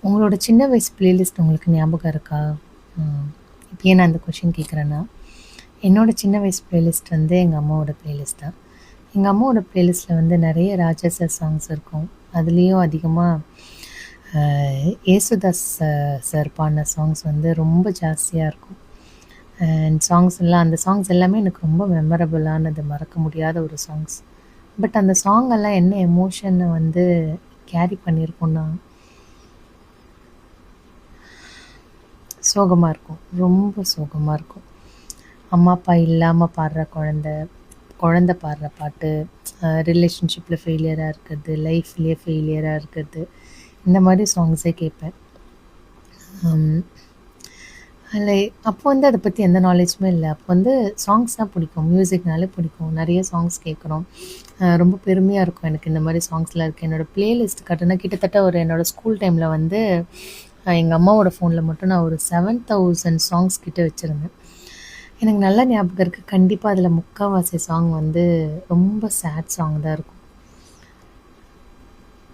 உங்களோட சின்ன வயசு பிளேலிஸ்ட் உங்களுக்கு ஞாபகம் இருக்கா? ம். இப்ப ஏன் நான் இந்த கொஸ்டின் கேட்குறேன்னா, என்னோட சின்ன வயசு பிளேலிஸ்ட் வந்து எங்க அம்மாவோட பிளேலிஸ்ட் தான். எங்க அம்மாவோட பிளேலிஸ்ட்ல வந்து நெறைய ராஜா சார் சாங்ஸ் இருக்கும். அதுலயும் அதிகமா ஏசுதாஸ் சார் பாடுன சாங்ஸ் வந்து ரொம்ப ஜாஸ்தியா இருக்கும். அண்ட் அந்த சாங்ஸ் எல்லாமே எனக்கு ரொம்ப மெமரபிளானது, மறக்க முடியாத ஒரு சாங்ஸ். பட் அந்த சாங் எல்லாம் என்ன எமோஷன வந்து கேரி பண்ணியிருக்கும்னா, சோகமா இருக்கும். ரொம்ப சோகமா இருக்கும். அம்மா, அப்பா இல்லாம பாடுற குழந்த பாடுற பாட்டு, ரிலேஷன்ஷிப்ல ஃபெயிலியரா இருக்கிறது, லைஃப்லயே ஃபெயிலியரா இருக்கிறது, இந்த மாரி சாங்ஸே கேட்பேன். அம் அதில அப்போ வந்து அத பத்தி எந்த நாலேஜுமே இல்ல. அப்போ வந்து சாங்ஸ் தான் பிடிக்கும். மியூசிக்னாலே பிடிக்கும். நெறைய சாங்ஸ் கேட்குறோம். ரொம்ப பெருமையா இருக்கும் எனக்கு இந்த மாரி சாங்ஸ்லாம் இருக்கு. என்னோட பிளேலிஸ்ட் காட்டுனா கிட்டத்தட்ட என்னோட ஸ்கூல் டைம்ல வந்து எங்க அம்மாவோட ஃபோன்ல மட்டும் நான் ஒரு 7000 சாங்ஸ் கிட்ட வச்சிருந்தேன். எனக்கு நல்லா ஞாபகம் இருக்கு. கண்டிப்பா அதில முக்காவாசி சாங் வந்து ரொம்ப சேட் சாங் தான் இருக்கும்.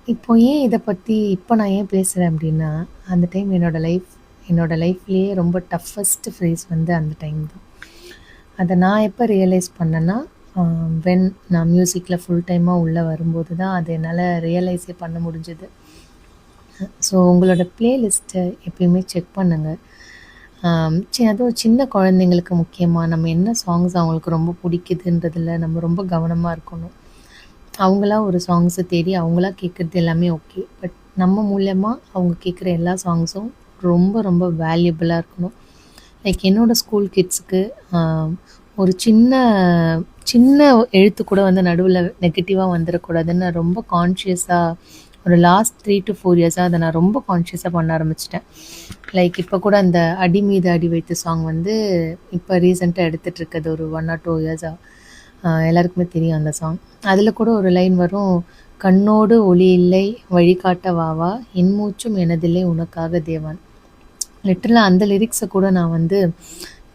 இப்போ ஏன் இத பத்தி நான் ஏன் பேசுறேன் அப்டின்னா, அந்த டைம் என்னோட லைஃப்லயே ரொம்ப டஃபஸ்ட் ஃபேஸ் வந்து அந்த டைம் தான். அத நான் எப்ப ரியலைஸ் பண்ணேன்னா, அ வென் நான் மியூசிக்ல ஃபுல் டைமா உள்ள வரும்போது தான் அத என்னால ரியலைஸே பண்ண முடிஞ்சது. ஸோ உங்களோட பிளேலிஸ்ட்ட எப்பயுமே செக் பண்ணுங்க. அதுவும் சின்ன குழந்தைங்களுக்கு முக்கியமா நம்ம என்ன சாங்ஸ் அவங்களுக்கு ரொம்ப பிடிக்குதுன்றதுல நம்ம ரொம்ப கவனமா இருக்கணும். அவங்களா ஒரு சாங்ஸ தேடி அவங்களா கேட்கறது எல்லாமே ஓகே. பட் நம்ம மூலியமா அவங்க கேட்குற எல்லா சாங்ஸும் ரொம்ப ரொம்ப வேல்யூபிளா இருக்கணும். லைக் என்னோட ஸ்கூல் கிட்ஸ்க்கு அ ஒரு சின்ன சின்ன எழுத்து கூட வந்து நடுவுல நெகட்டிவா வந்துரக்கூடாதுன்னு நான் ரொம்ப கான்ஷியஸா ஒரு லாஸ்ட் 3 to 4 இயர்ஸா அத நான் ரொம்ப கான்ஷியஸா பண்ண ஆரம்பிச்சுட்டேன். லைக் இப்ப கூட அந்த "அடி மீது அடி வைத்து" சாங் வந்து இப்ப ரீசென்ட்டா எடுத்துட்டு இருக்கிறது ஒரு 1 or 2 இயர்ஸா. எல்லாருக்குமே தெரியும் அந்த சாங். அதுல கூட ஒரு லைன் வரும், "கண்ணோடு ஒளி இல்லை வழிகாட்ட வா வா, என் மூச்சும் எனதில்லை உனக்காக தேவன்." லிட்டரலா அந்த லிரிக்ஸ கூட நான் வந்து,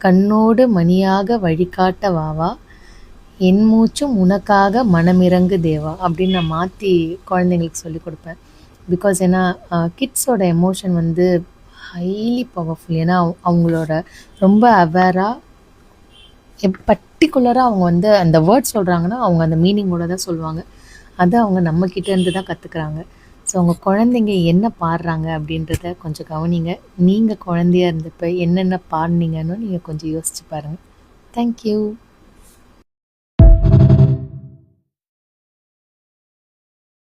"கண்ணோடு மணியாக வழிகாட்ட வா வா, என் மூச்சும் உனக்காக மனமிரங்கு தேவா" அப்படின்னு நான் மாத்தி குழந்தைங்களுக்கு சொல்லிக் குடுப்பேன். பிகாஸ் ஏன்னா கிட்ஸோட எமோஷன் வந்து ஹைலி பவர்ஃபுல். ஏன்னா அவங்களோட ரொம்ப அவேரா பர்ட்டிகுலரா அவங்க வந்து அந்த வேர்ட் சொல்றாங்கன்னா, அவங்க அந்த மீனிங்கோட தான் சொல்லுவாங்க. அத அவங்க நம்மகிட்ட இருந்து தான் கத்துக்கிறாங்க. ஸோ உங்க குழந்தைங்க என்ன பாடுறாங்க அப்படின்றத கொஞ்சம் கவனிங்க. நீங்க குழந்தையா இருந்தப்ப என்னென்ன பாடுனீங்கன்னு நீங்க கொஞ்சம் யோசிச்சு பாருங்க. Thank you.